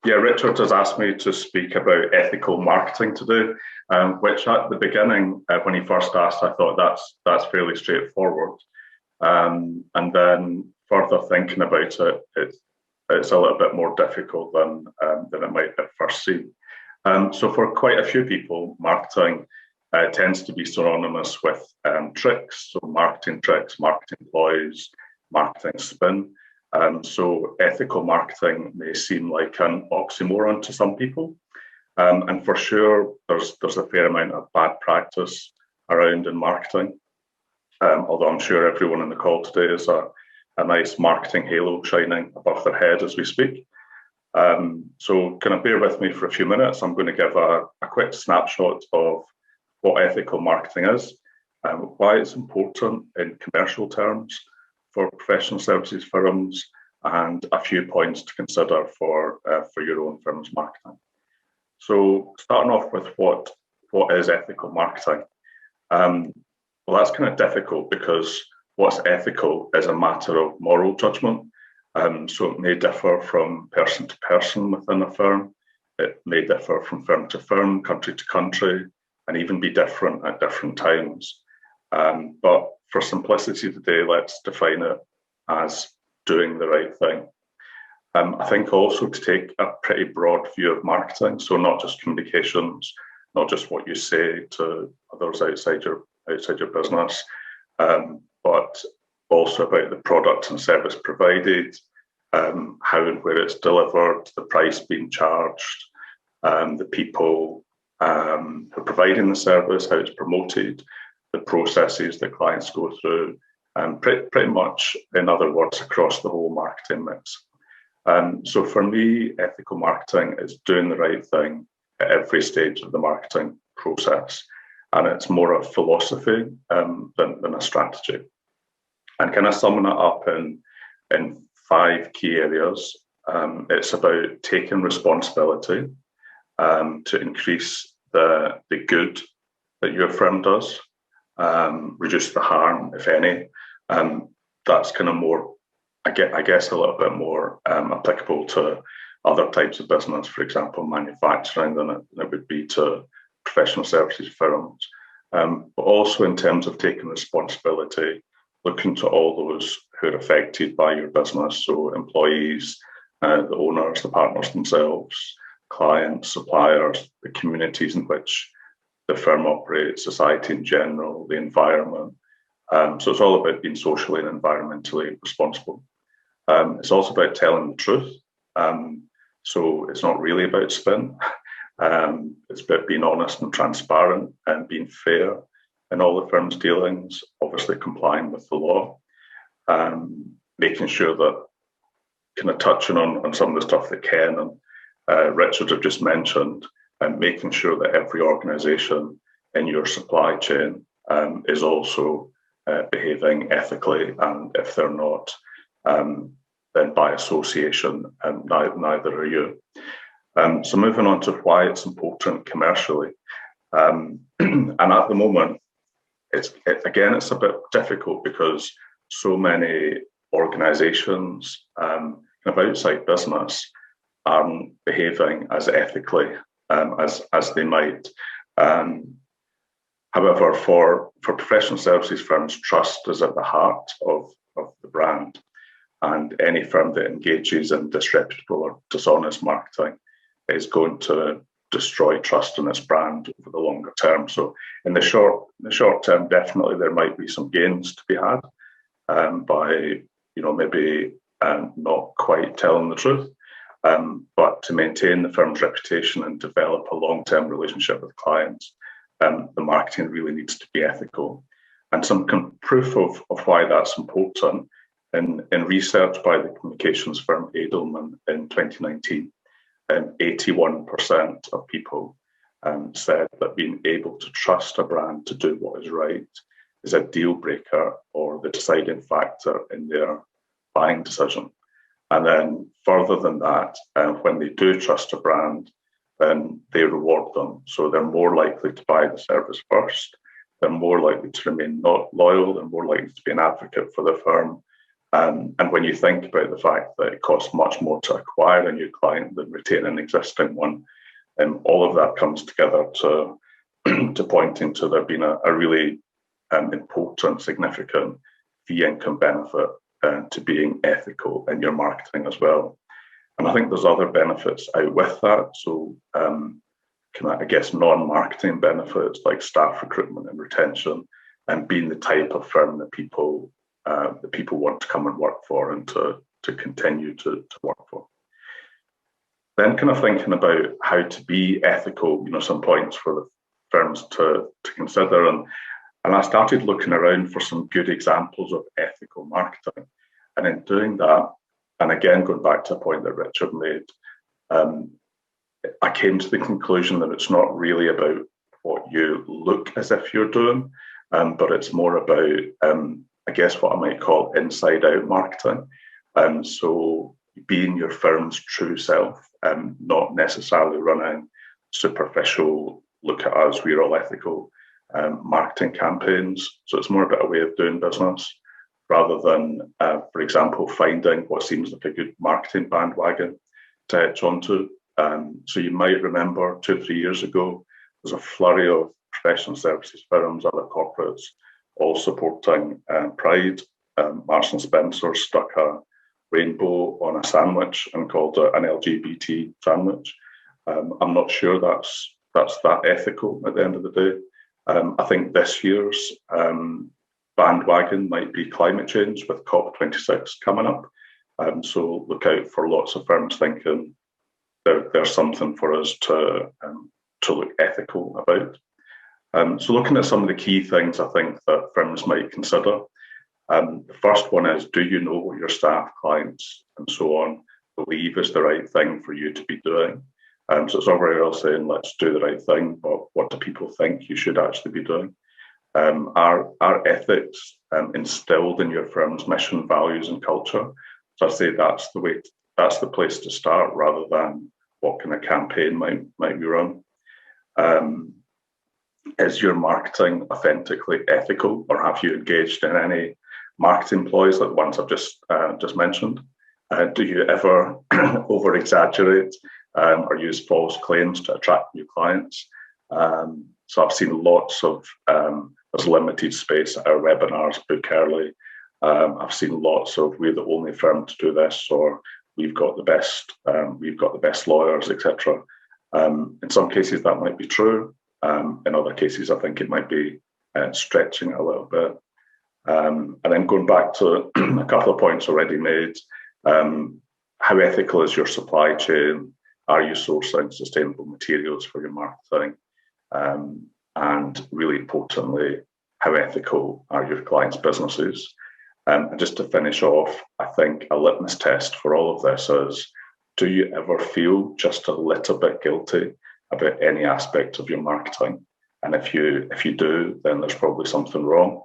Yeah, Richard has asked me to speak about ethical marketing today, which at the beginning, when he first asked, I thought that's fairly straightforward. And then further thinking about it, it's a little bit more difficult than it might at first seem. So for quite a few people, marketing tends to be synonymous with tricks, so marketing tricks, marketing ploys, marketing spin. So ethical marketing may seem like an oxymoron to some people. And for sure, there's a fair amount of bad practice around in marketing. Although I'm sure everyone on the call today is a nice marketing halo shining above their head as we speak. So kind of bear with me for a few minutes. I'm going to give a quick snapshot of what ethical marketing is, why it's important in commercial terms for professional services firms, and a few points to consider for your own firm's marketing. So starting off with what is ethical marketing? Well, that's kind of difficult because what's ethical is a matter of moral judgment. So it may differ from person to person within a firm. It may differ from firm to firm, country to country, and even be different at different times. But for simplicity today, let's define it as doing the right thing. I think also to take a pretty broad view of marketing, so not just communications, not just what you say to others outside your business, but also about the product and service provided, how and where it's delivered, the price being charged, the people who are providing the service, how it's promoted, the processes that clients go through, and pretty much, in other words, across the whole marketing mix. So for me, ethical marketing is doing the right thing at every stage of the marketing process. And it's more a philosophy than a strategy. And kind of summing it up in 5 key areas, it's about taking responsibility to increase the good that your firm does, reduce the harm, if any. That's kind of more, I guess, a little bit more applicable to other types of business, for example, manufacturing, than it would be to professional services firms. But also in terms of taking responsibility, looking to all those who are affected by your business, so employees, the owners, the partners themselves, clients, suppliers, the communities in which the firm operates, society in general, the environment. So it's all about being socially and environmentally responsible. It's also about telling the truth. So it's not really about spin. It's about being honest and transparent and being fair in all the firm's dealings, obviously complying with the law, making sure that, kind of touching on some of the stuff that Ken and Richard have just mentioned, and making sure that every organisation in your supply chain is also behaving ethically, and if they're not, then by association, neither are you. So moving on to why it's important commercially. And at the moment, it's a bit difficult because so many organisations kind of outside business aren't behaving as ethically as they might. However, for professional services firms, trust is at the heart of the brand. And any firm that engages in disreputable or dishonest marketing is going to destroy trust in its brand over the longer term. So in the short term, definitely there might be some gains to be had by maybe not quite telling the truth. But to maintain the firm's reputation and develop a long-term relationship with clients, the marketing really needs to be ethical. And some proof of why that's important in research by the communications firm Edelman in 2019, 81% of people said that being able to trust a brand to do what is right is a deal breaker or the deciding factor in their buying decision. And then further than that, when they do trust a brand, then they reward them. So they're more likely to buy the service first. They're more likely to remain not loyal. They're more likely to be an advocate for the firm. And when you think about the fact that it costs much more to acquire a new client than retain an existing one, all of that comes together to to pointing to there being a really important, significant fee income benefit to being ethical in your marketing as well. And I think there's other benefits out with that. So, I guess non-marketing benefits like staff recruitment and retention, and being the type of firm that people want to come and work for and to continue to work for. Then kind of thinking about how to be ethical, some points for the firms to consider. And I started looking around for some good examples of ethical marketing. And in doing that, and again, going back to a point that Richard made, I came to the conclusion that it's not really about what you look as if you're doing, but it's more about, I guess, what I might call inside-out marketing. So being your firm's true self, not necessarily running superficial, look at us, we're all ethical marketing campaigns. So it's more about a way of doing business rather than, for example, finding what seems like a good marketing bandwagon to hitch onto. So you might remember 2 or 3 years ago, there's a flurry of professional services firms, other corporates, all supporting Pride. Marks and Spencer stuck a rainbow on a sandwich and called it an LGBT sandwich. I'm not sure that's that ethical at the end of the day. I think this year's bandwagon might be climate change with COP26 coming up. So look out for lots of firms thinking there's something for us to look ethical about. So looking at some of the key things I think that firms might consider. The first one is, do you know what your staff, clients, and so on believe is the right thing for you to be doing? So it's all very well saying, let's do the right thing, but what do people think you should actually be doing? Are ethics instilled in your firm's mission, values, and culture? So I say that's the place to start, rather than what kind of campaign might be run. Is your marketing authentically ethical, or have you engaged in any marketing ploys like the ones I've just mentioned? Do you ever over-exaggerate or use false claims to attract new clients? So I've seen lots of, there's limited space at our webinars, book early. I've seen lots of, we're the only firm to do this, or we've got the best lawyers, etc. In some cases that might be true. In other cases, I think it might be stretching it a little bit. And then going back to a couple of points already made, how ethical is your supply chain? Are you sourcing sustainable materials for your marketing? And really importantly, how ethical are your clients' businesses? And just to finish off, I think a litmus test for all of this is, do you ever feel just a little bit guilty about any aspect of your marketing? And if you do, then there's probably something wrong.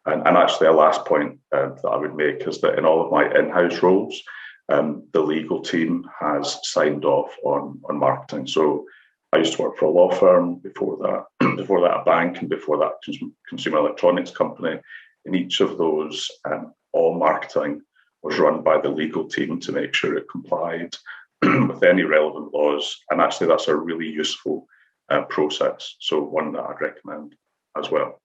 And actually, a last point that I would make is that in all of my in-house roles, the legal team has signed off on marketing. So I used to work for a law firm, before that a bank, and before that consumer electronics company. In each of those, all marketing was run by the legal team to make sure it complied with any relevant laws. And actually, that's a really useful process. So one that I'd recommend as well.